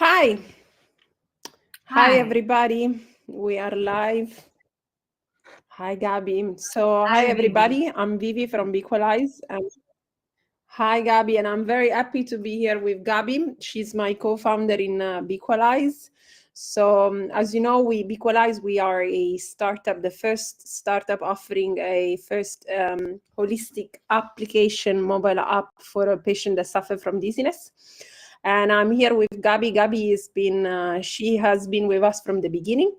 Hi. Hi, Hi. everybody. We are live. Hi, Gabi. So, hi, Hi, Vivi. everybody. I'm Vivi from BEqualise. Hi, Gabi, and I'm very happy to be here with Gabi. She's my co-founder in BEqualise. So, as you know, BEqualise, we are a startup, the first startup offering a first holistic application mobile app for a patient that suffer from dizziness. And I'm here with Gabi. Gabi she has been with us from the beginning,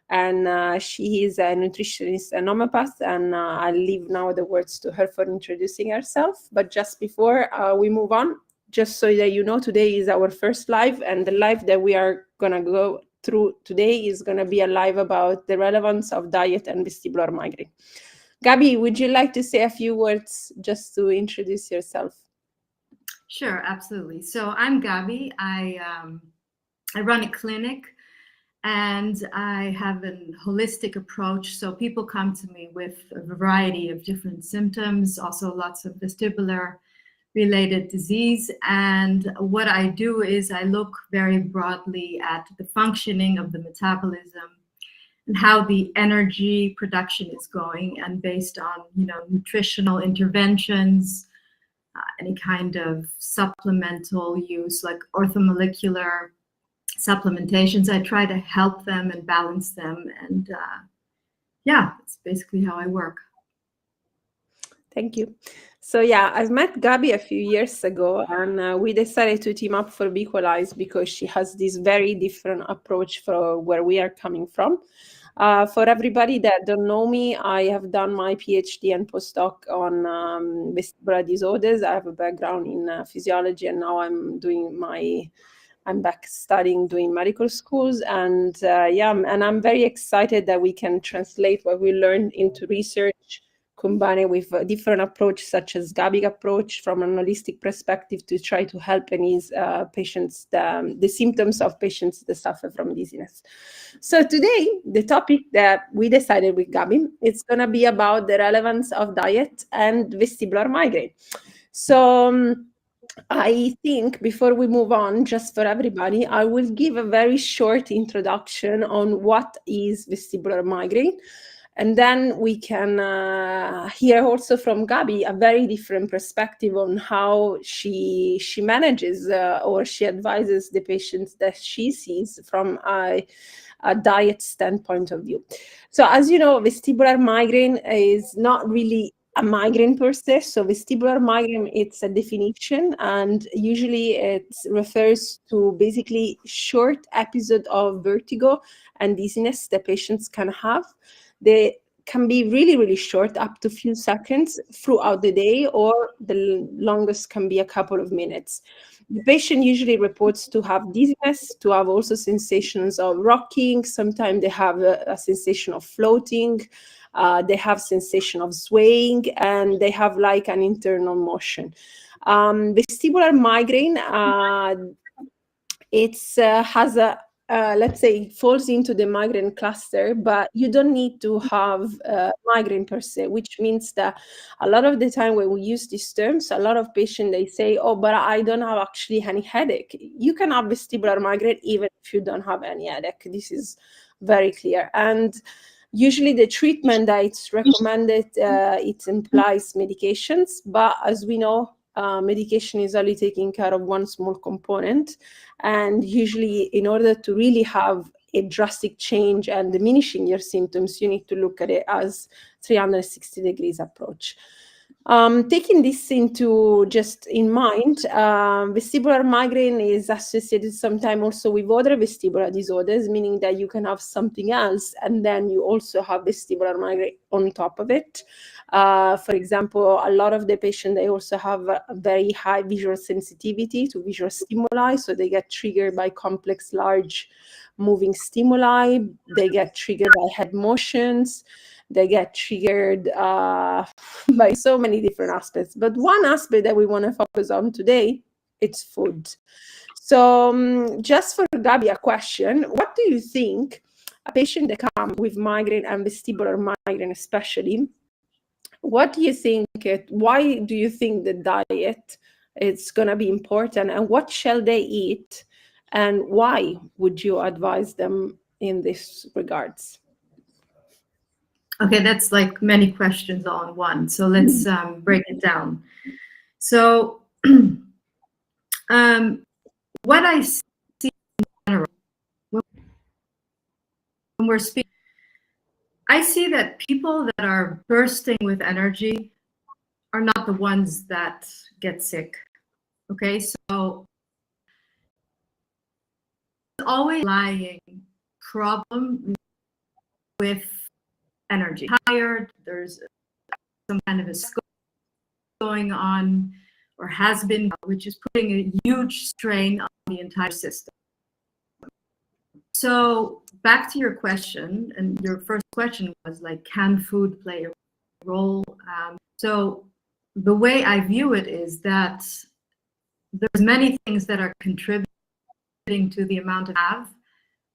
and she is a nutritionist and homeopath. And I'll leave now the words to her for introducing herself. But just before we move on, just so that you know, today is our first live, and the live that we are gonna go through today is gonna be a live about the relevance of diet and vestibular migraine. Gabi, would you like to say a few words just to introduce yourself? Sure, absolutely. So I'm Gabi. I run a clinic, and I have a holistic approach. So people come to me with a variety of different symptoms, also lots of vestibular related disease. And what I do is I look very broadly at the functioning of the metabolism and how the energy production is going, and based on nutritional interventions, any kind of supplemental use like orthomolecular supplementations. I try to help them and balance them. And yeah, it's basically how I work. Thank you. So yeah, I met Gabi a few years ago, and we decided to team up for BEqualise because she has this very different approach for where we are coming from. For everybody that don't know me, I have done my PhD and postdoc on vestibular disorders. I have a background in physiology, and now I'm back studying, doing medical schools, and and I'm very excited that we can translate what we learned into research, combine it with a different approach, such as Gabi approach from an holistic perspective, to try to help and ease patients, the symptoms of patients that suffer from dizziness. So today, the topic that we decided with Gabi, it's going to be about the relevance of diet and vestibular migraine. So I think before we move on, just for everybody, I will give a very short introduction on what is vestibular migraine. And then we can hear also from Gabi a very different perspective on how she manages or she advises the patients that she sees from a diet standpoint of view. So as you know, vestibular migraine is not really a migraine per se. So vestibular migraine, it's a definition, and usually it refers to basically short episode of vertigo and dizziness that patients can have. They can be really, really short, up to a few seconds throughout the day, or the longest can be a couple of minutes. The patient usually reports to have dizziness, to have also sensations of rocking. Sometimes they have a sensation of floating. They have sensation of swaying, and they have like an internal motion. Vestibular migraine, has a let's say it falls into the migraine cluster, but you don't need to have migraine per se, which means that a lot of the time when we use these terms, a lot of patients, they say, oh, but I don't have actually any headache. You can have vestibular migraine even if you don't have any headache. This is very clear. And usually the treatment that it's recommended, it implies medications, but as we know, medication is only taking care of one small component. And usually, in order to really have a drastic change and diminishing your symptoms, you need to look at it as 360 degrees approach. Taking this into just in mind, vestibular migraine is associated sometimes also with other vestibular disorders, meaning that you can have something else and then you also have vestibular migraine on top of it. For example, a lot of the patients, they also have a very high visual sensitivity to visual stimuli, so they get triggered by complex, large moving stimuli. They get triggered by head motions. They get triggered by so many different aspects. But one aspect that we want to focus on today, it's food. So just for Gabi, a question: what do you think a patient that comes with migraine and vestibular migraine especially, what do you think, why do you think the diet is going to be important, and what shall they eat And why would you advise them in this regards? Okay, that's like many questions all in one. So let's break it down. So what I see in general when we're speaking, I see that people that are bursting with energy are not the ones that get sick. Okay, so always lying problem with energy. Tired, there's some kind of a going on or has been, which is putting a huge strain on the entire system. So back to your question, and your first question was like, can food play a role? So the way I view it is that there's many things that are contributing to the amount of have.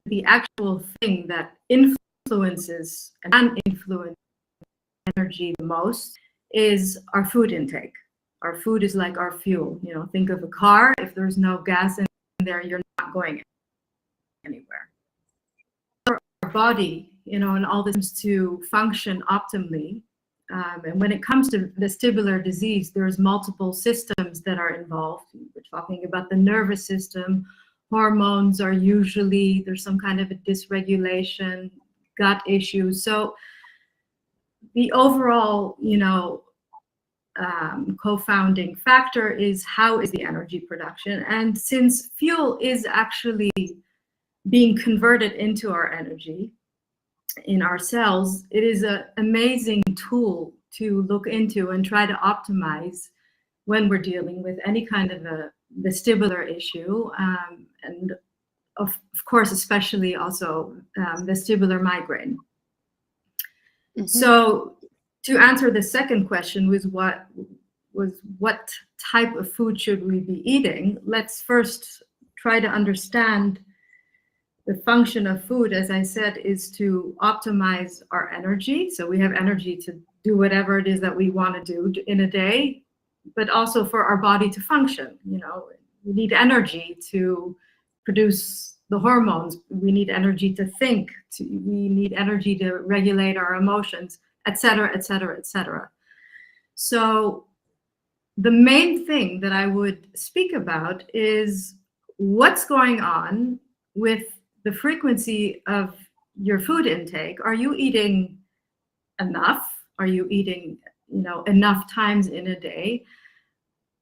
The actual thing that influences and influence energy the most is our food intake. Our food is like our fuel. You know, think of a car. If there's no gas in there, you're not going anywhere. For our body, you know, and all this to function optimally. And when it comes to vestibular disease, there's multiple systems that are involved. We're talking about the nervous system. Hormones are usually, there's some kind of a dysregulation, gut issues. So the overall, you know, co-founding factor is how is the energy production. And since fuel is actually being converted into our energy in our cells, it is an amazing tool to look into and try to optimize when we're dealing with any kind of a vestibular issue, and of course, especially also vestibular migraine. Mm-hmm. So to answer the second question was what type of food should we be eating? Let's first try to understand the function of food, as I said, is to optimize our energy. So we have energy to do whatever it is that we want to do in a day, but also for our body to function. You know, we need energy to produce the hormones. We need energy to think. We need energy to regulate our emotions, etc., etc., etc. So the main thing that I would speak about is what's going on with the frequency of your food intake. Are you eating enough? Are you eating, you know, enough times in a day?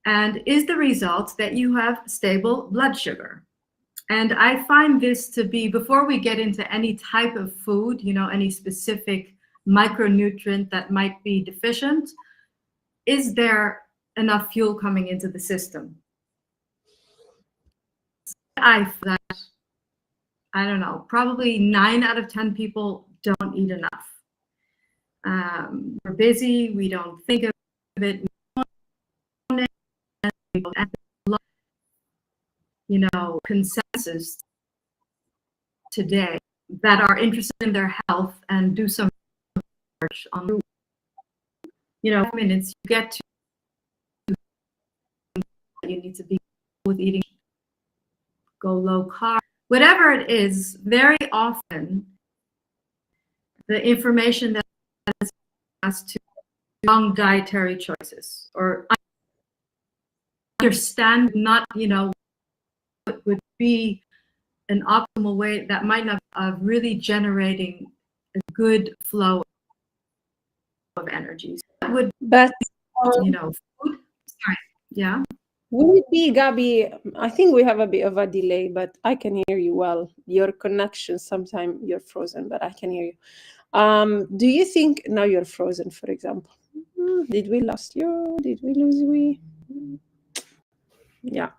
And is the result that you have stable blood sugar? And I find this to be, before we get into any type of food, you know, any specific micronutrient that might be deficient, is there enough fuel coming into the system? I don't know, probably 9 out of 10 people don't eat enough. We're busy, we don't think of it, you know, consensus today that are interested in their health and do some research on, you know, minutes you get to, you need to be with eating, go low carb, whatever it is. Very often the information that has to wrong dietary choices or understand not, you know, what would be an optimal way that might not of really generating a good flow of energy. So that would, but you know, food. Sorry, yeah. Will it be, Gabi? I think we have a bit of a delay, but I can hear you well. Your connection, sometimes you're frozen, but I can hear you. Do you think now you're frozen, for example? Did we lose you? Did we lose we? Yeah.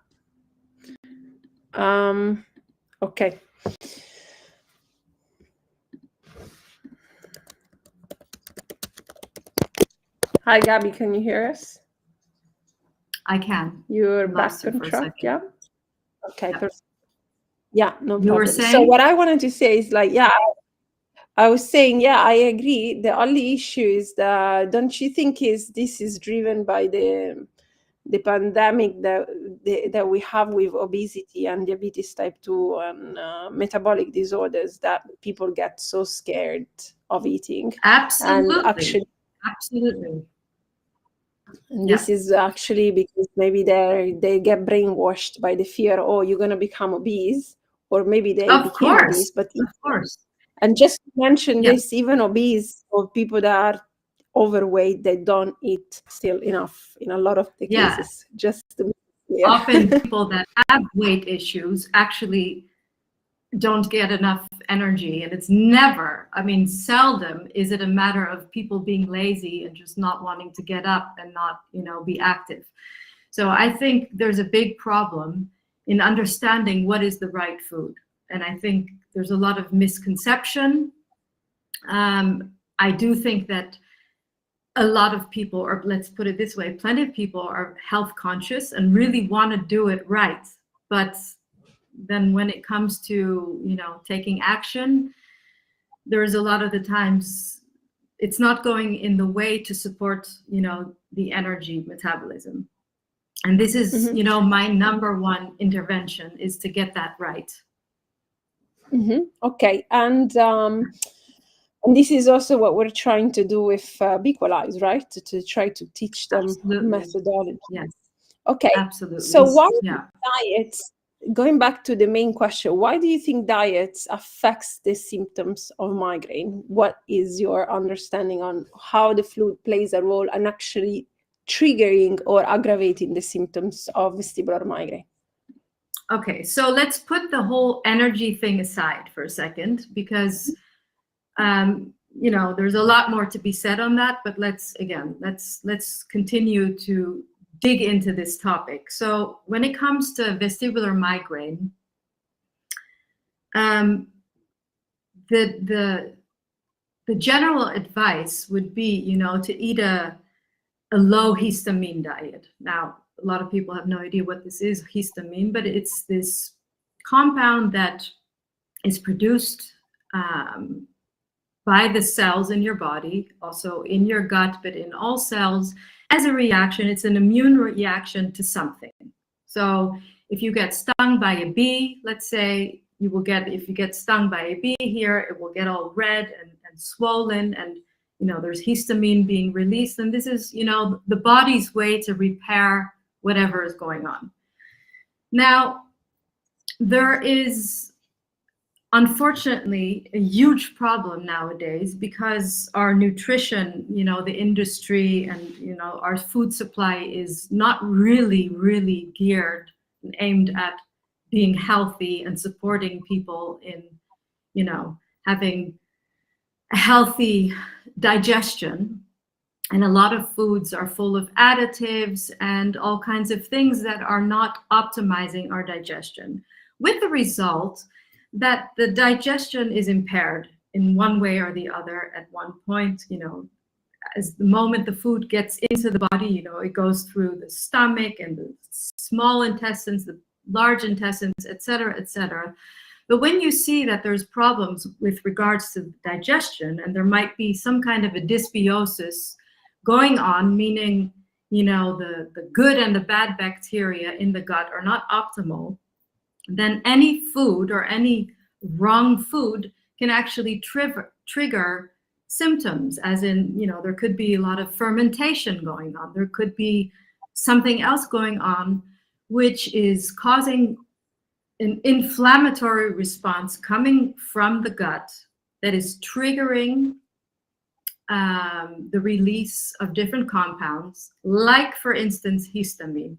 Okay. Hi, Gabi, can you hear us? I can. You're back on track, yeah? Okay, yep. Perfect. Yeah, no problem. You were saying? So what I wanted to say is like, yeah, I was saying, yeah, I agree. The only issue is that, don't you think this is driven by the the pandemic that we have with obesity and diabetes type 2 and metabolic disorders, that people get so scared of eating. Absolutely. And actually, absolutely. and this is actually because maybe they get brainwashed by the fear, oh, you're going to become obese, or maybe they became obese. But of course. And just to mention this, even obese or people that are overweight, they don't eat still enough in a lot of the cases. Just to be clear. Often people that have weight issues actually don't get enough energy, and it's never, I mean, seldom is it a matter of people being lazy and just not wanting to get up and not, you know, be active. So I think there's a big problem in understanding what is the right food. And I think there's a lot of misconception. I do think that a lot of people, or let's put it this way, plenty of people are health conscious and really want to do it right. But then when it comes to, you know, taking action, there's a lot of the times it's not going in the way to support, you know, the energy metabolism. And this is, you know, my number one intervention is to get that right. Okay. And this is also what we're trying to do with BEqualise, right? To try to teach them methodology. Yes. Okay. Absolutely. So why diets, going back to the main question, why do you think diets affects the symptoms of migraine? What is your understanding on how the food plays a role in actually triggering or aggravating the symptoms of vestibular migraine? Okay, so let's put the whole energy thing aside for a second, because you know, there's a lot more to be said on that, but let's continue to dig into this topic. So when it comes to vestibular migraine, the general advice would be, you know, to eat a low histamine diet. Now, a lot of people have no idea what this is, histamine, but it's this compound that is produced by the cells in your body, also in your gut, but in all cells as a reaction. It's an immune reaction to something. So if you get stung by a bee, let's say, you will get, if you get stung by a bee here, it will get all red and swollen, and you know, there's histamine being released, and this is, you know, the body's way to repair whatever is going on. Now, there is unfortunately a huge problem nowadays because our nutrition, you know, the industry and, you know, our food supply is not really geared and aimed at being healthy and supporting people in, you know, having a healthy digestion. And a lot of foods are full of additives and all kinds of things that are not optimizing our digestion, with the result that the digestion is impaired in one way or the other at one point. You know, as the moment the food gets into the body, you know, it goes through the stomach and the small intestines, the large intestines, etc., etc. But when you see that there's problems with regards to digestion, and there might be some kind of a dysbiosis going on, meaning, you know, the good and the bad bacteria in the gut are not optimal, then any food or any wrong food can actually trigger symptoms, as in, you know, there could be a lot of fermentation going on. There could be something else going on, which is causing an inflammatory response coming from the gut that is triggering the release of different compounds, like, for instance, histamine.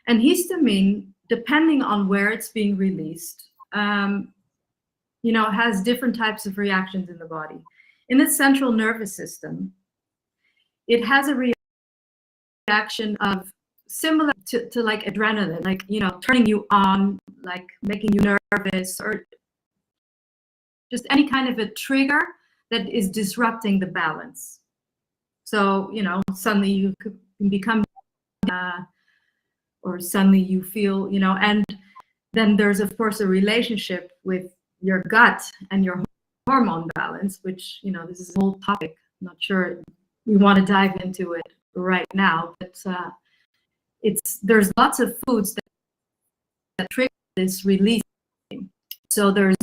And histamine, depending on where it's being released, you know, has different types of reactions in the body. In the central nervous system, it has a reaction of similar to like adrenaline, like, you know, turning you on, like making you nervous, or just any kind of a trigger that is disrupting the balance. So, you know, suddenly you could become or suddenly you feel, you know, and then there's of course a relationship with your gut and your hormone balance, which, you know, this is a whole topic. I'm not sure we want to dive into it right now, but there's lots of foods that trigger this release. So the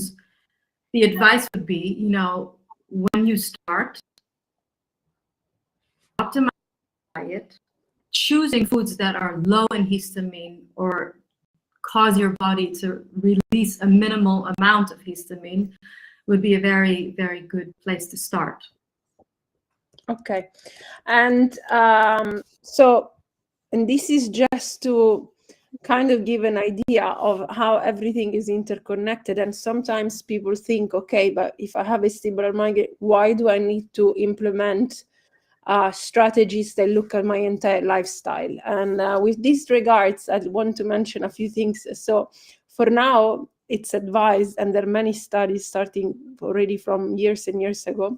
advice would be, you know, when you start, optimize diet, choosing foods that are low in histamine or cause your body to release a minimal amount of histamine would be a very, very good place to start. Okay. And so, and this is just to kind of give an idea of how everything is interconnected. And sometimes people think, okay, but if I have vestibular migraine, why do I need to implement strategies that look at my entire lifestyle? And with these regards, I want to mention a few things. So for now, it's advised, and there are many studies starting already from years and years ago,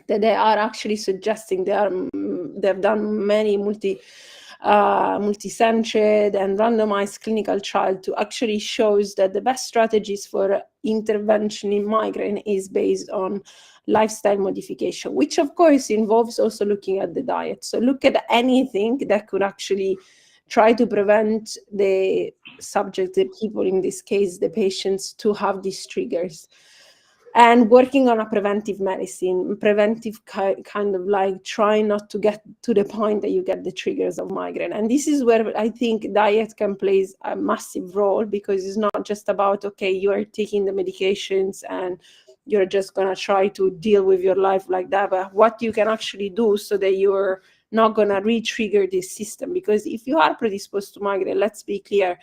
that they are actually suggesting they've done many multi-centered and randomized clinical trial to actually shows that the best strategies for intervention in migraine is based on lifestyle modification, which of course involves also looking at the diet. So look at anything that could actually try to prevent the subject, the people, in this case, the patients, to have these triggers. And working on a preventive medicine, preventive kind of like trying not to get to the point that you get the triggers of migraine. And this is where I think diet can play a massive role, because it's not just about, okay, you are taking the medications and you're just going to try to deal with your life like that, but what you can actually do so that you're not going to re-trigger this system. Because if you are predisposed to migraine, let's be clear,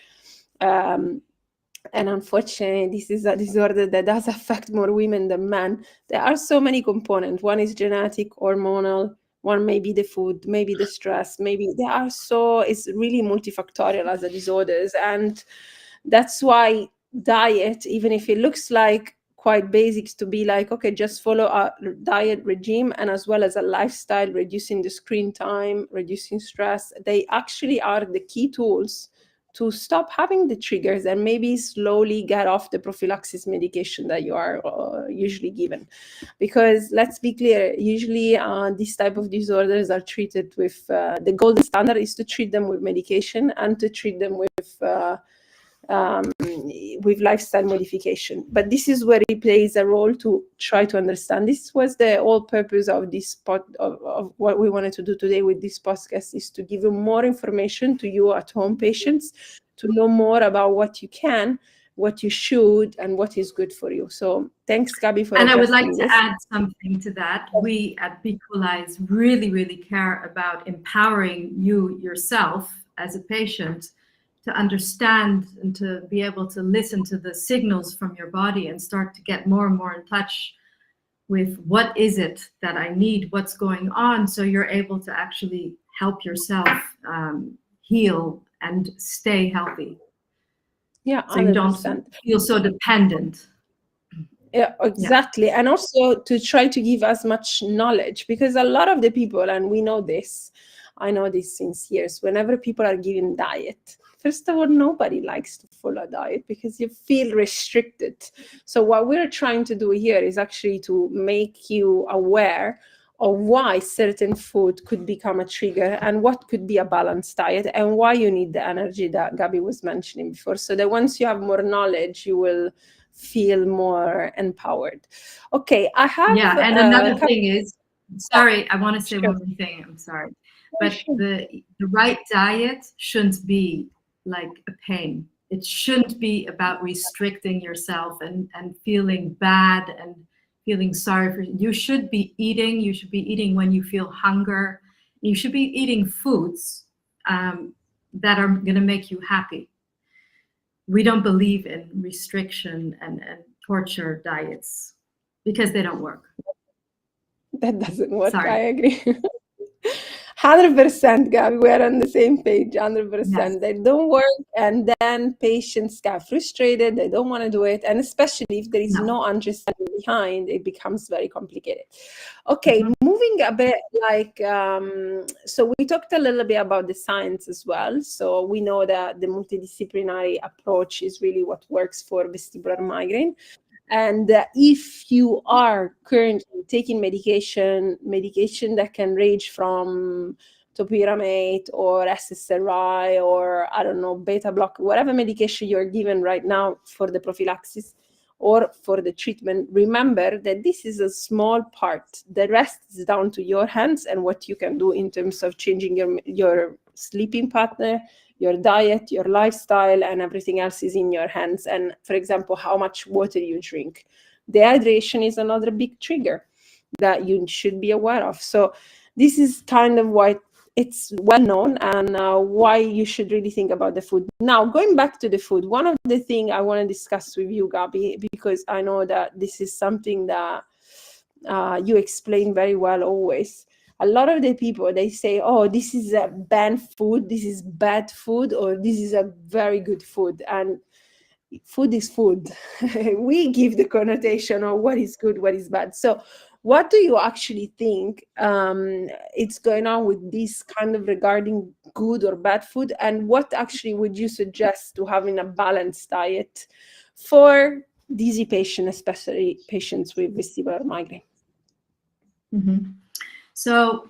and unfortunately, this is a disorder that does affect more women than men. There are so many components. One is genetic, hormonal, one may be the food, maybe the stress, maybe it's really multifactorial as a disorders. And that's why diet, even if it looks like quite basics to be like, okay, just follow a diet regime, and as well as a lifestyle, reducing the screen time, reducing stress, they actually are the key tools to stop having the triggers and maybe slowly get off the prophylaxis medication that you are usually given. Because let's be clear, usually these type of disorders are treated with, the gold standard is to treat them with medication and to treat them with lifestyle modification. But this is where it plays a role to try to understand. This was the whole purpose of this of what we wanted to do today with this podcast, is to give you more information to you at home patients, to know more about what you can, what you should, and what is good for you. So thanks, Gabi, for And I would like to this. add something to that. We at BEqualise really, really care about empowering you yourself as a patient to understand and to be able to listen to the signals from your body and start to get more and more in touch with what is it that I need, what's going on, so you're able to actually help yourself heal and stay healthy. Yeah, 100%. So you don't feel so dependent. Yeah, exactly. Yeah. And also to try to give as much knowledge, because a lot of the people, and we know this, I know this since years, whenever people are given diet, first of all, nobody likes to follow a diet because you feel restricted. So what we're trying to do here is actually to make you aware of why certain food could become a trigger and what could be a balanced diet and why you need the energy that Gabi was mentioning before. So that once you have more knowledge, you will feel more empowered. Okay, I have... Yeah, and another thing is, sorry, I want to say one more thing, I'm sorry. But the right diet shouldn't be like a pain. It shouldn't be about restricting yourself and feeling bad and feeling sorry for you. You should be eating when you feel hunger. You should be eating foods that are going to make you happy. We don't believe in restriction and torture diets because they don't work. That doesn't work. Sorry. I agree. 100%, Gabi, we're on the same page, 100%. Yes. They don't work, and then patients get frustrated, they don't want to do it, and especially if there is no understanding behind, it becomes very complicated. Okay, moving a bit, like, so we talked a little bit about the science as well, so we know that the multidisciplinary approach is really what works for vestibular migraine. And if you are currently taking medication that can range from topiramate or SSRI or, I don't know, beta blocker, whatever medication you're given right now for the prophylaxis or for the treatment, remember that this is a small part. The rest is down to your hands and what you can do in terms of changing your sleeping pattern, your diet, your lifestyle, and everything else is in your hands. And for example, how much water you drink. Dehydration is another big trigger that you should be aware of. So this is kind of why it's well known and why you should really think about the food. Now, going back to the food, one of the things I want to discuss with you, Gabi, because I know that this is something that you explain very well always. A lot of the people, they say, oh, this is a bad food, this is bad food, or this is a very good food. And food is food. We give the connotation of what is good, what is bad. So what do you actually think it's going on with this kind of regarding good or bad food? And what actually would you suggest to having a balanced diet for dizzy patients, especially patients with vestibular migraine? Mm-hmm. So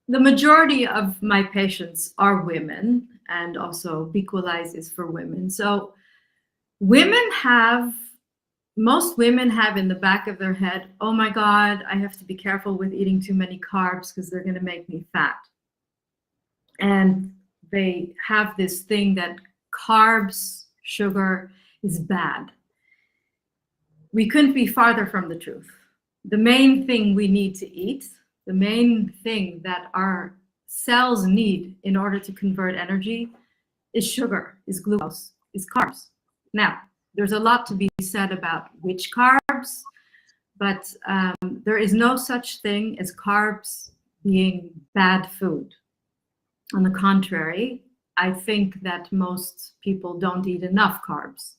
the majority of my patients are women, and also BEqualise is for women. So most women have in the back of their head, oh my God, I have to be careful with eating too many carbs because they're going to make me fat. And they have this thing that carbs, sugar is bad. We couldn't be farther from the truth. The main thing we need to eat, the main thing that our cells need in order to convert energy is sugar, is glucose, is carbs. Now, there's a lot to be said about which carbs, but there is no such thing as carbs being bad food. On the contrary, I think that most people don't eat enough carbs.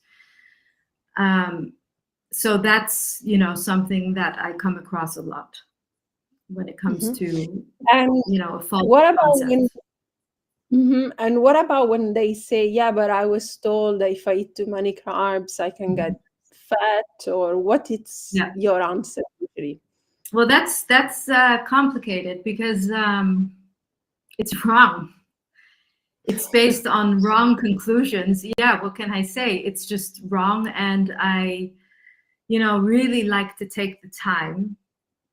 So that's, something that I come across a lot when it comes to, a false concept. And what about when they say, yeah, but I was told that if I eat too many carbs, I can get fat, or what is your answer usually? Well, that's complicated because it's wrong. It's based on wrong conclusions. Yeah, what can I say? It's just wrong. And I, really like to take the time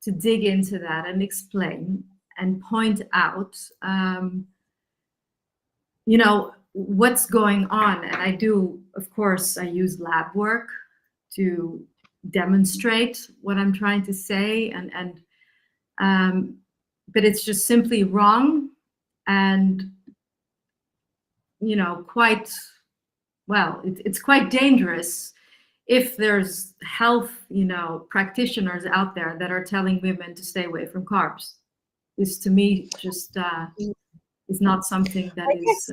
to dig into that and explain and point out, what's going on. And I do, of course, I use lab work to demonstrate what I'm trying to say, but it's just simply wrong, and it's quite dangerous if there's health practitioners out there that are telling women to stay away from carbs. This to me just is not something that is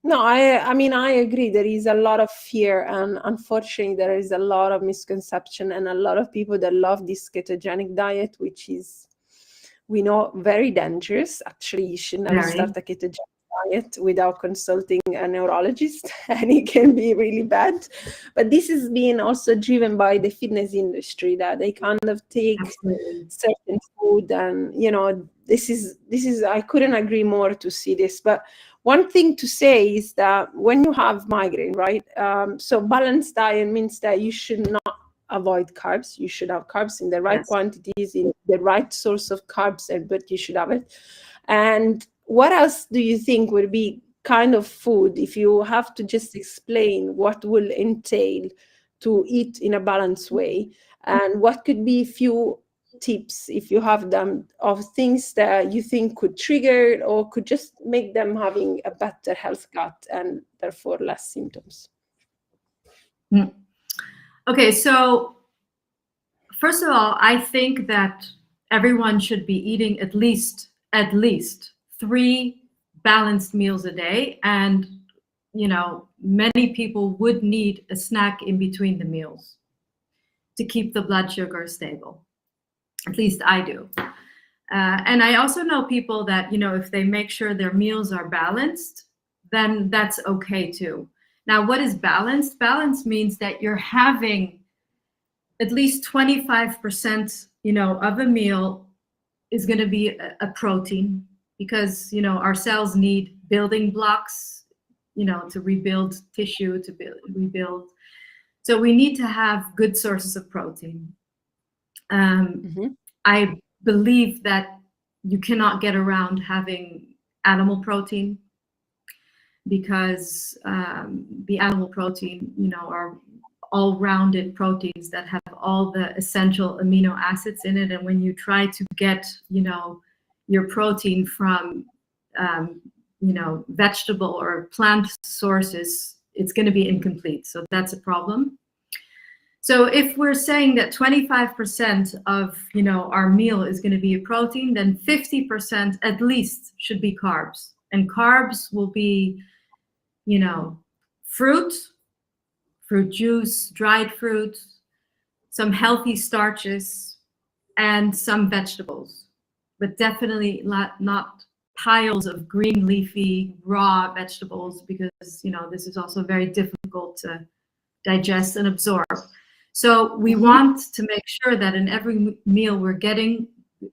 no, I mean, I agree. There is a lot of fear, and unfortunately, there is a lot of misconception, and a lot of people that love this ketogenic diet, which is, we know, very dangerous. Actually, you should never start a ketogenic diet without consulting a neurologist, and it can be really bad. But this is being also driven by the fitness industry, that they kind of take certain food, and this is I couldn't agree more to see this. But one thing to say is that when you have migraine, right? So balanced diet means that you should not avoid carbs. You should have carbs in the right quantities, in the right source of carbs, but you should have it. And what else do you think would be kind of food, if you have to just explain what will entail to eat in a balanced way, and what could be a few tips, if you have them, of things that you think could trigger or could just make them having a better health gut and therefore less symptoms? Okay, so first of all, I think that everyone should be eating at least 3 balanced meals a day, and many people would need a snack in between the meals to keep the blood sugar stable. At least I do. And I also know people that, if they make sure their meals are balanced, then that's okay too. Now, what is balanced? Balance means that you're having at least 25%, of a meal is going to be a protein, because, you know, our cells need building blocks, you know, to rebuild tissue, to rebuild. So we need to have good sources of protein. I believe that you cannot get around having animal protein, because the animal protein, you know, are all-rounded proteins that have all the essential amino acids in it. And when you try to get, you know, your protein from, you know, vegetable or plant sources, it's going to be incomplete. So that's a problem. So if we're saying that 25% of, you know, our meal is going to be a protein, then 50% at least should be carbs. And carbs will be, you know, fruit juice, dried fruit, some healthy starches, and some vegetables, but definitely not piles of green leafy raw vegetables, because, you know, this is also very difficult to digest and absorb. So we want to make sure that in every meal we're getting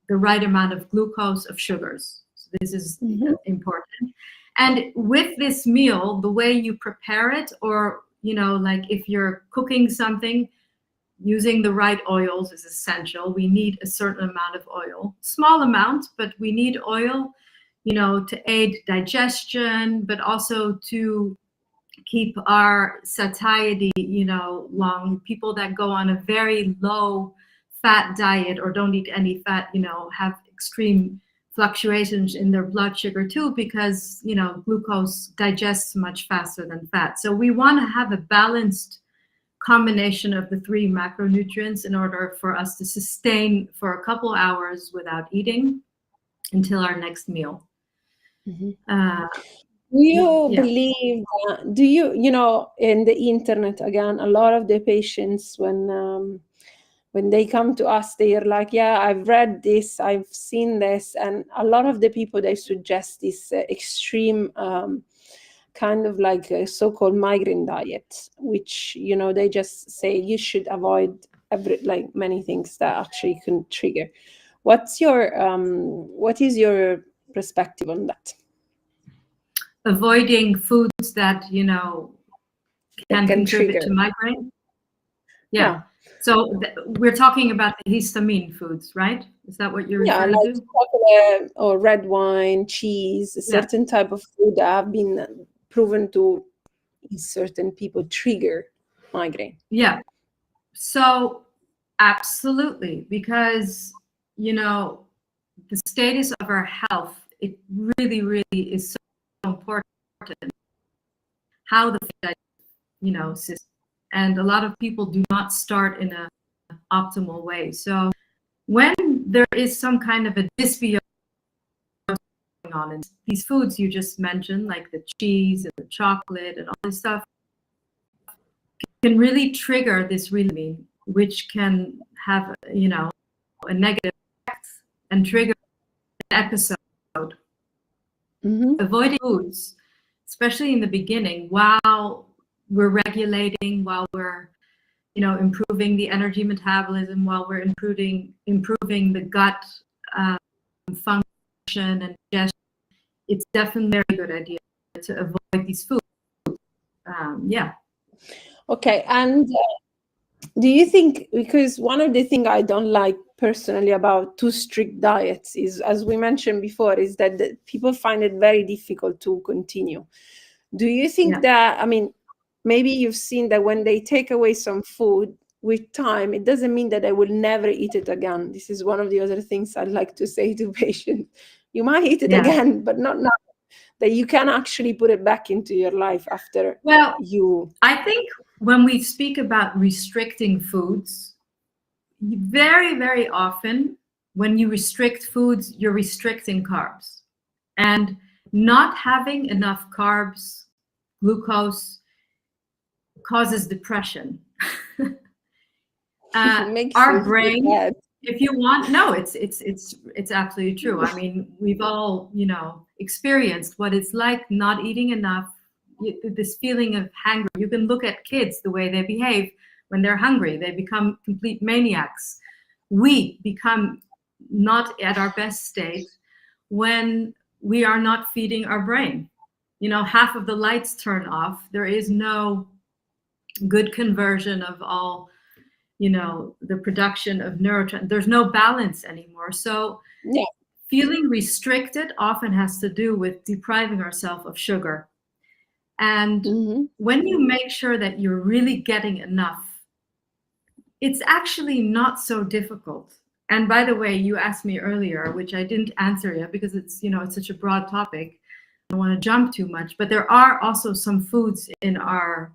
the right amount of glucose, of sugars. So this is important. And with this meal, the way you prepare it, or, you know, like if you're cooking something, using the right oils is essential. We need a certain amount of oil, small amount, but we need oil, you know, to aid digestion, but also to keep our satiety, you know, long. People that go on a very low fat diet or don't eat any fat, you know, have extreme fluctuations in their blood sugar too, because, you know, glucose digests much faster than fat. So we want to have a balanced combination of the 3 macronutrients in order for us to sustain for a couple hours without eating until our next meal. Do you believe that, do you, you know, in the internet, again, a lot of the patients, when they come to us, they are like, yeah, I've read this, I've seen this. And a lot of the people, they suggest this extreme kind of like a so-called migraine diet, which, you know, they just say you should avoid like many things that actually can trigger. What is your perspective on that? Avoiding foods that, you know, can contribute to migraine. Yeah. So we're talking about the histamine foods, right? Is that what you're referring like to? chocolate or red wine, cheese, a certain type of food that have been proven to, in certain people, trigger migraine. Yeah. So absolutely, because, you know, the status of our health, it really, really is so important. How the food, you know, system, and a lot of people do not start in an optimal way. So when there is some kind of a dysbiosis going on, and these foods you just mentioned, like the cheese and the chocolate and all this stuff, can really trigger this really, which can have, you know, a negative effect and trigger an episode. Avoiding foods, especially in the beginning, while we're regulating, while we're, you know, improving the energy metabolism, while we're improving the gut function and digestion, it's definitely a very good idea to avoid these foods. Okay, and do you think, because one of the things I don't like personally about too strict diets is, as we mentioned before, is that people find it very difficult to continue. Do you think that, I mean, maybe you've seen that when they take away some food with time, it doesn't mean that they will never eat it again. This is one of the other things I'd like to say to patients. You might eat it again, but not now. That you can actually put it back into your life after I think when we speak about restricting foods, very, very often when you restrict foods, you're restricting carbs. And not having enough carbs, glucose, causes depression. Our brain, if you want, no, it's absolutely true. I mean, we've all, you know, experienced what it's like not eating enough, this feeling of hunger. You can look at kids, the way they behave when they're hungry. They become complete maniacs. We become not at our best state when we are not feeding our brain. Half of the lights turn off. There is no good conversion of all, the production of neurotransmitters. There's no balance anymore. So feeling restricted often has to do with depriving ourselves of sugar. And when you make sure that you're really getting enough, it's actually not so difficult. And by the way, you asked me earlier, which I didn't answer yet because it's, it's such a broad topic. I don't want to jump too much, but there are also some foods in our,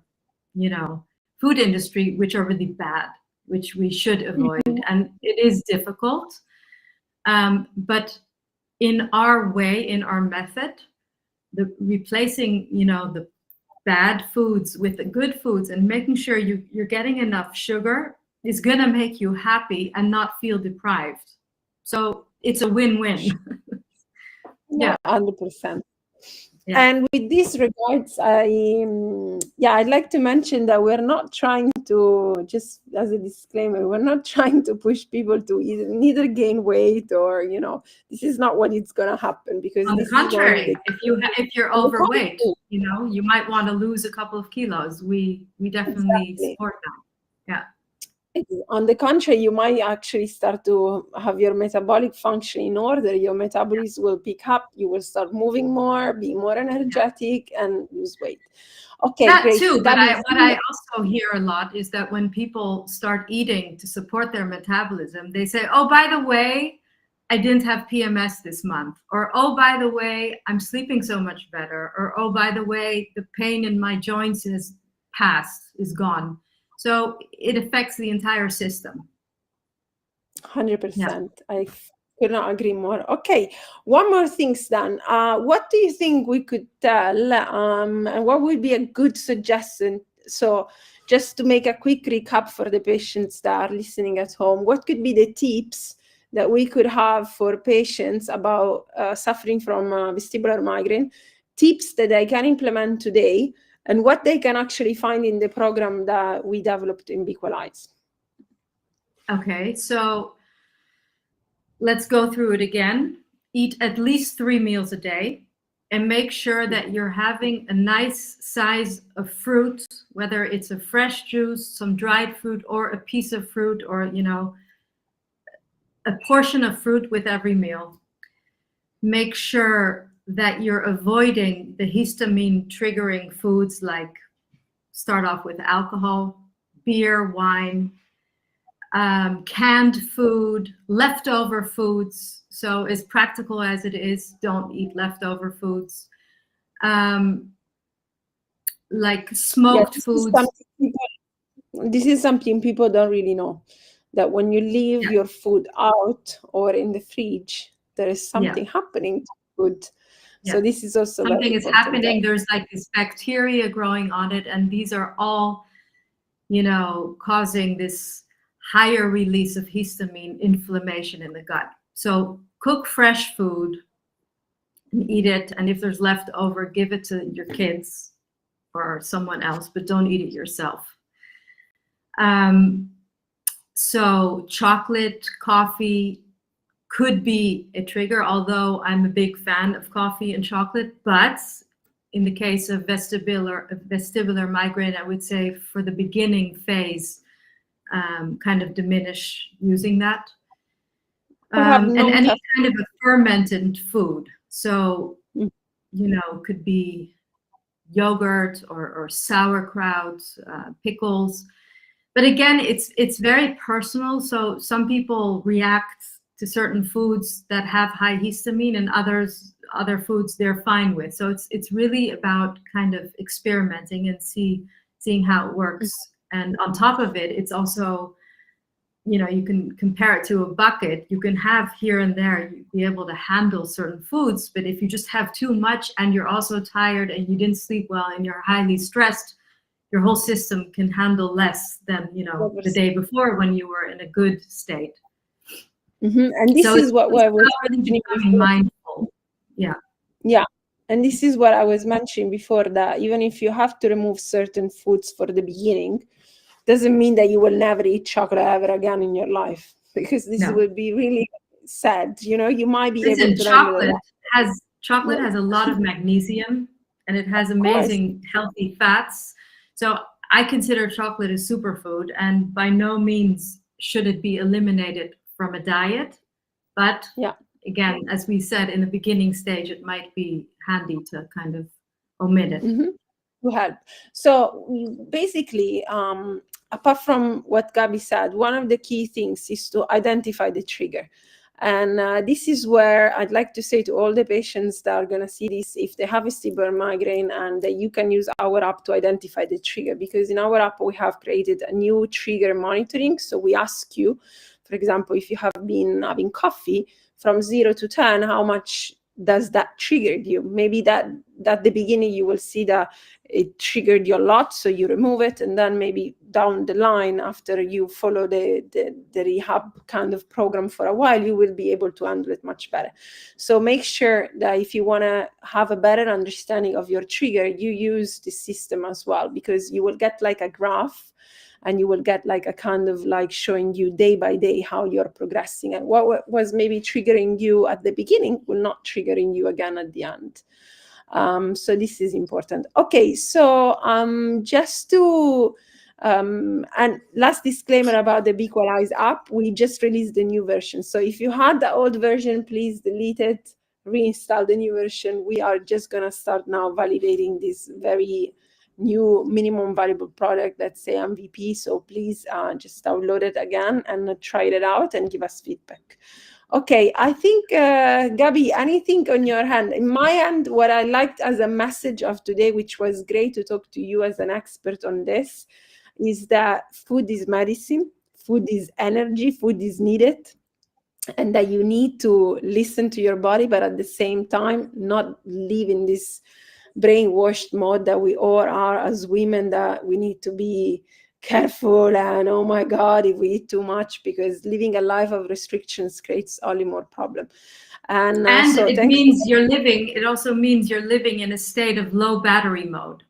food industry which are really bad, which we should avoid. And it is difficult. But in our way, in our method, the replacing, the bad foods with the good foods and making sure you're getting enough sugar is going to make you happy and not feel deprived. So it's a win-win. Yeah, 100%. Yeah. And with these regards, I'd like to mention that we're not trying to, just as a disclaimer, we're not trying to push people to neither gain weight or, this is not what it's going to happen. Because on the contrary, if you're overweight, you might want to lose a couple of kilos. We definitely support that. Yeah. On the contrary, you might actually start to have your metabolic function in order. Your metabolism will pick up. You will start moving more, be more energetic, and lose weight. Okay, that great. Too, but what I also hear a lot is that when people start eating to support their metabolism, they say, "Oh, by the way, I didn't have PMS this month," or "Oh, by the way, I'm sleeping so much better," or "Oh, by the way, the pain in my joints is gone." So it affects the entire system. 100%. Yeah. I could not agree more. Okay, one more thing, Stan. What do you think we could tell, and what would be a good suggestion? So just to make a quick recap for the patients that are listening at home, what could be the tips that we could have for patients about suffering from vestibular migraine, tips that they can implement today, and what they can actually find in the program that we developed in BEqualise? Okay, so let's go through it again. Eat at least 3 meals a day and make sure that you're having a nice size of fruit, whether it's a fresh juice, some dried fruit, or a piece of fruit, or, a portion of fruit with every meal. Make sure that you're avoiding the histamine triggering foods, like start off with alcohol, beer, wine, canned food, leftover foods. So as practical as it is, don't eat leftover foods. Like smoked foods. This is something people don't really know, that when you leave your food out or in the fridge, there is something happening to food. So this is also something is happening. There's like this bacteria growing on it, and these are all, causing this higher release of histamine, inflammation in the gut. So cook fresh food and eat it, and if there's leftover, give it to your kids or someone else, but don't eat it yourself. So chocolate, coffee could be a trigger, although I'm a big fan of coffee and chocolate. But in the case of vestibular migraine, I would say for the beginning phase, kind of diminish using that. And any kind of a fermented food. So, could be yogurt or sauerkraut, pickles. But again, it's very personal. So some people react to certain foods that have high histamine, and other foods they're fine with. So it's really about kind of experimenting and seeing how it works. And on top of it, it's also, you can compare it to a bucket. You can have here and there, you'd be able to handle certain foods. But if you just have too much and you're also tired and you didn't sleep well and you're highly stressed, your whole system can handle less than, the day before when you were in a good state. And this is what I was becoming mindful. Yeah. And this is what I was mentioning before, that even if you have to remove certain foods for the beginning, doesn't mean that you will never eat chocolate ever again in your life, because this will be really said, you know, you might be Listen, able to handle it. chocolate has a lot of magnesium, and it has amazing healthy fats. So I consider chocolate a superfood, and by no means should it be eliminated from a diet. But again, as we said in the beginning stage, it might be handy to kind of omit it. To help. So basically, apart from what Gabi said, one of the key things is to identify the trigger. And this is where I'd like to say to all the patients that are going to see this, if they have a vestibular migraine, and that you can use our app to identify the trigger, because in our app we have created a new trigger monitoring. So we ask you, for example, if you have been having coffee, from 0 to 10, how much does that trigger you? Maybe that at the beginning you will see that it triggered you a lot, so you remove it, and then maybe down the line, after you follow the rehab kind of program for a while, you will be able to handle it much better. So make sure that if you want to have a better understanding of your trigger, you use this system as well, because you will get like a graph, and you will get like a kind of like showing you day by day how you're progressing, and what was maybe triggering you at the beginning will not triggering you again at the end. So this is important. Okay, so just to and last disclaimer about the BEqualise app, we just released the new version. So if you had the old version, please delete it, reinstall the new version. We are just gonna start now validating this very new minimum valuable product that's say MVP. So please just download it again and try it out and give us feedback. Okay, I think, Gabi, anything on your hand? In my end, what I liked as a message of today, which was great to talk to you as an expert on this, is that food is medicine, food is energy, food is needed, and that you need to listen to your body, but at the same time, not live in this brainwashed mode that we all are as women, that we need to be careful and oh my god if we eat too much, because living a life of restrictions creates only more problem. And so it means it also means you're living in a state of low battery mode.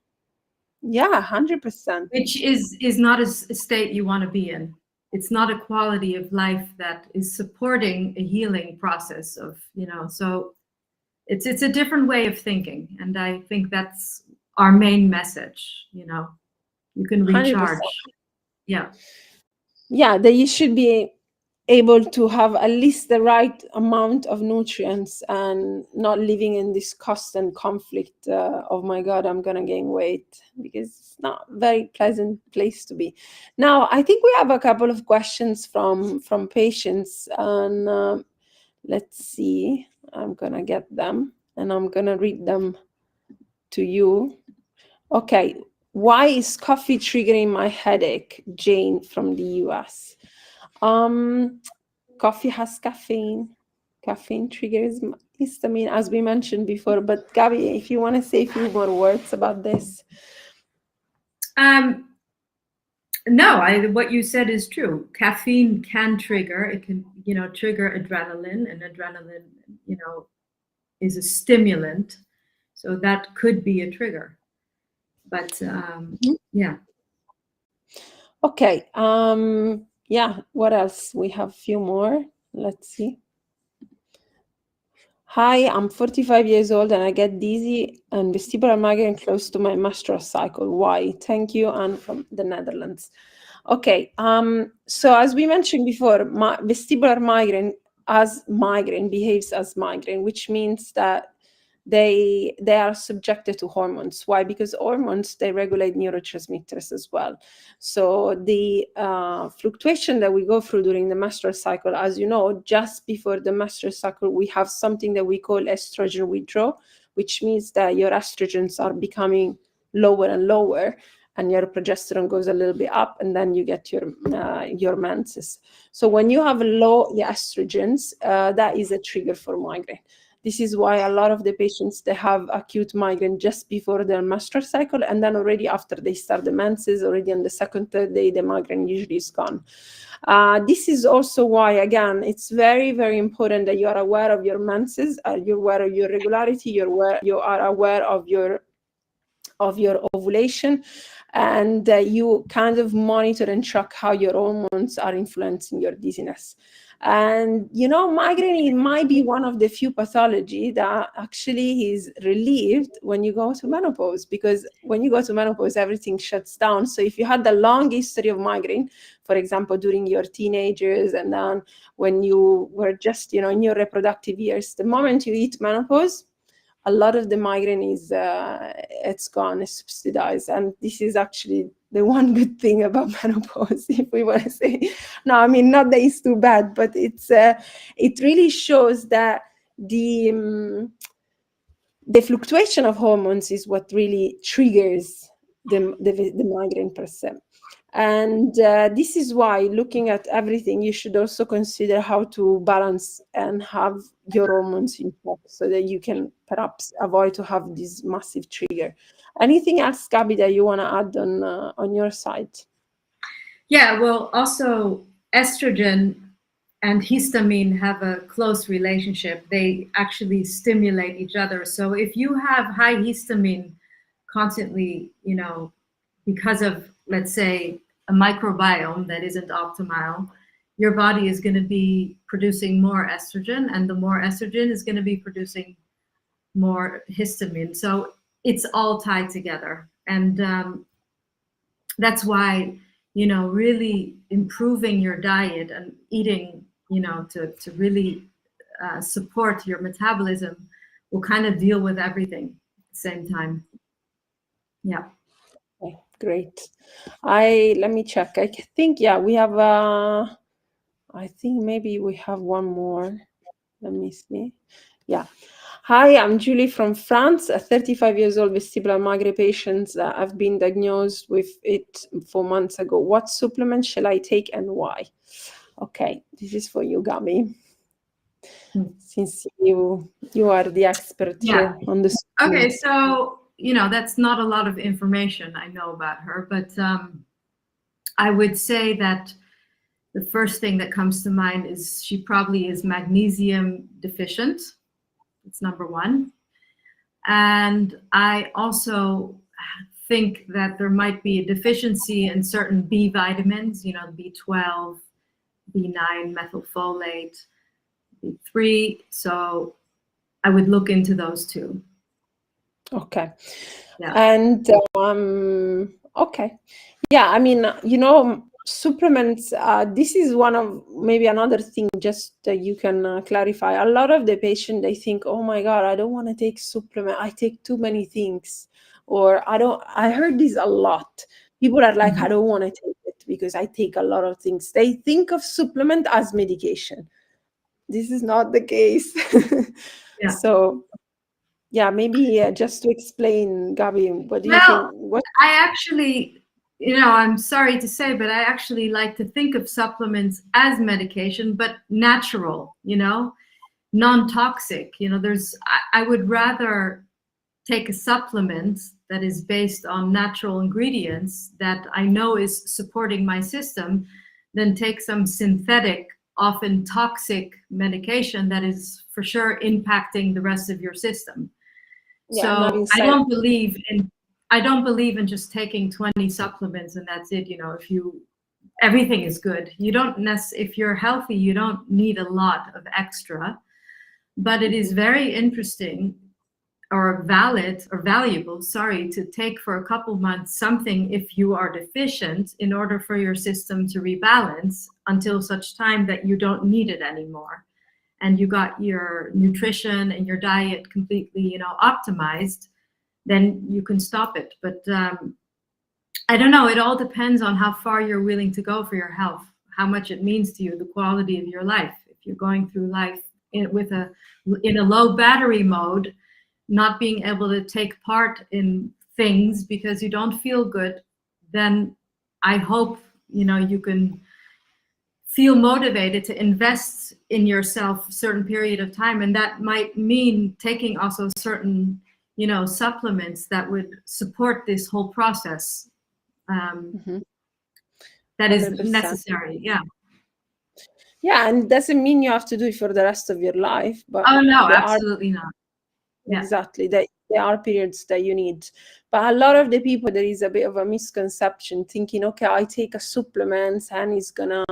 100%, which is not a state you want to be in. It's not a quality of life that is supporting a healing process of, so it's a different way of thinking, and I think that's our main message. You can recharge. 100%. That you should be able to have at least the right amount of nutrients and not living in this constant conflict of my god, I'm gonna gain weight, because it's not a very pleasant place to be. Now I think we have a couple of questions from patients, and let's see, I'm gonna get them and I'm gonna read them to you. Okay, why is coffee triggering my headache? Jane from the US. Coffee has caffeine. Caffeine triggers histamine, as we mentioned before. But Gabi, if you want to say a few more words about this. No, what you said is true. Caffeine can trigger. It can, trigger adrenaline, and adrenaline, is a stimulant. So that could be a trigger. But yeah. Okay. What else? We have a few more. Let's see. Hi, I'm 45 years old and I get dizzy and vestibular migraine close to my menstrual cycle. Why? Thank you, Anne from the Netherlands. Okay, so as we mentioned before, vestibular migraine behaves as migraine, which means that they are subjected to hormones. Why? Because hormones, they regulate neurotransmitters as well. So the fluctuation that we go through during the menstrual cycle, as you know, just before the menstrual cycle, we have something that we call estrogen withdrawal, which means that your estrogens are becoming lower and lower, and your progesterone goes a little bit up, and then you get your menses. So when you have low estrogens, that is a trigger for migraine. This is why a lot of the patients, they have acute migraine just before their menstrual cycle, and then already after they start the menses, already on the second, third day, the migraine usually is gone. This is also why, again, it's very, very important that you are aware of your menses, you're aware of your regularity, you are aware of your ovulation, and you kind of monitor and track how your hormones are influencing your dizziness. And migraine might be one of the few pathology that actually is relieved when you go to menopause, because when you go to menopause, everything shuts down. So if you had a long history of migraine, for example, during your teenagers, and then when you were just, in your reproductive years, the moment you hit menopause, a lot of the migraine is it's gone, it's subsidized. And this is actually the one good thing about menopause, if we want to say. No, I mean, not that it's too bad, but it really shows that the fluctuation of hormones is what really triggers the migraine per se. And this is why, looking at everything, you should also consider how to balance and have your hormones in check, so that you can perhaps avoid to have this massive trigger. Anything else, Gabi, that you want to add on your side? Yeah, well, also estrogen and histamine have a close relationship. They actually stimulate each other. So if you have high histamine constantly, because of, let's say, a microbiome that isn't optimal, your body is going to be producing more estrogen, and the more estrogen is going to be producing more histamine. So it's all tied together. And that's why, really improving your diet and eating, to really support your metabolism will kind of deal with everything at the same time. Yeah. Okay, great. Let me check. I think, we have, I think maybe we have one more. Let me see. Yeah. Hi, I'm Julie from France, a 35 years old vestibular migraine patient. I've been diagnosed with it 4 months ago. What supplement shall I take and why? Okay, this is for you, Gabi, since you are the expert here on this. Okay, so that's not a lot of information I know about her, but I would say that the first thing that comes to mind is she probably is magnesium deficient. It's number one. And I also think that there might be a deficiency in certain B vitamins, B12, B9, methylfolate, B3. So I would look into those two. Okay. Yeah. And okay. Yeah, I mean, supplements, this is one of maybe another thing just that you can clarify. A lot of the patient, they think, oh my God, I don't want to take supplement. I take too many things. Or I heard this a lot. People are like, I don't want to take it because I take a lot of things. They think of supplement as medication. This is not the case. Yeah. So yeah, maybe just to explain, Gabi, what do you think? What? I actually, I'm sorry to say, but I actually like to think of supplements as medication, but natural, non-toxic. I would rather take a supplement that is based on natural ingredients that I know is supporting my system than take some synthetic, often toxic medication that is for sure impacting the rest of your system. Yeah, so I don't believe in just taking 20 supplements and that's it. Everything is good. If you're healthy, you don't need a lot of extra, but it is very interesting or valuable, to take for a couple months something if you are deficient in order for your system to rebalance until such time that you don't need it anymore. And you got your nutrition and your diet completely, optimized, then you can stop it. But I don't know. It all depends on how far you're willing to go for your health, how much it means to you, the quality of your life. If you're going through life in a low battery mode, not being able to take part in things because you don't feel good, then I hope, you can feel motivated to invest in yourself a certain period of time. And that might mean taking also certain, supplements that would support this whole process. That is 100%. necessary. Yeah. Yeah, and it doesn't mean you have to do it for the rest of your life. But oh no, absolutely not. Yeah. Exactly. That there are periods that you need. But a lot of the people, there is a bit of a misconception thinking, okay, I take a supplement and it's gonna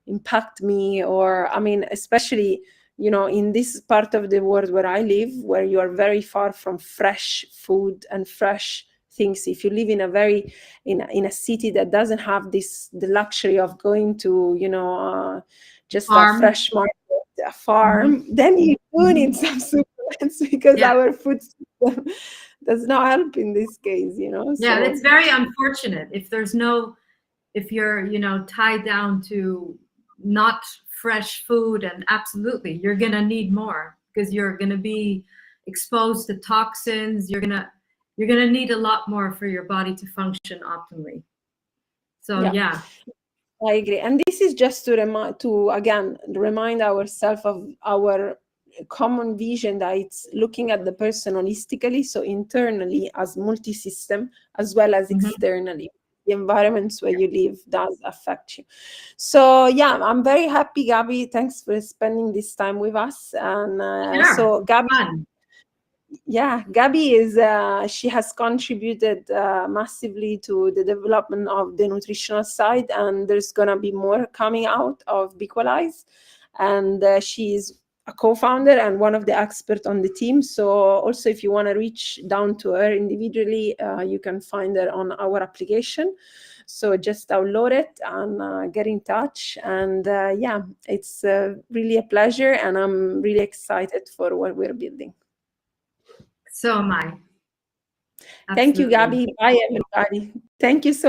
impact me. Or, I mean, especially, you know, in this part of the world where I live, where you are very far from fresh food and fresh things. If you live in a very in a city that doesn't have the luxury of going to, you know, just a fresh market, a farm, then you do need some supplements, because our food system does not help in this case, you know. Yeah, it's very unfortunate if you're, you know, tied down to not fresh food, and absolutely you're gonna need more, because you're gonna be exposed to toxins. You're gonna need a lot more for your body to function optimally. So yeah. I agree. And this is just to remind ourselves of our common vision, that it's looking at the person holistically, so internally as multi-system, as well as externally. The environments where you live does affect you. So yeah, I'm very happy, Gabi. Thanks for spending this time with us. And so Gabi, Gabi is she has contributed massively to the development of the nutritional side, and there's gonna be more coming out of BEqualise. And she's a co-founder and one of the experts on the team. So also, if you want to reach down to her individually, you can find her on our application. So just download it and get in touch. And it's really a pleasure, and I'm really excited for what we're building. So am I. Thank you, Gabi. Bye, everybody. Thank you so much.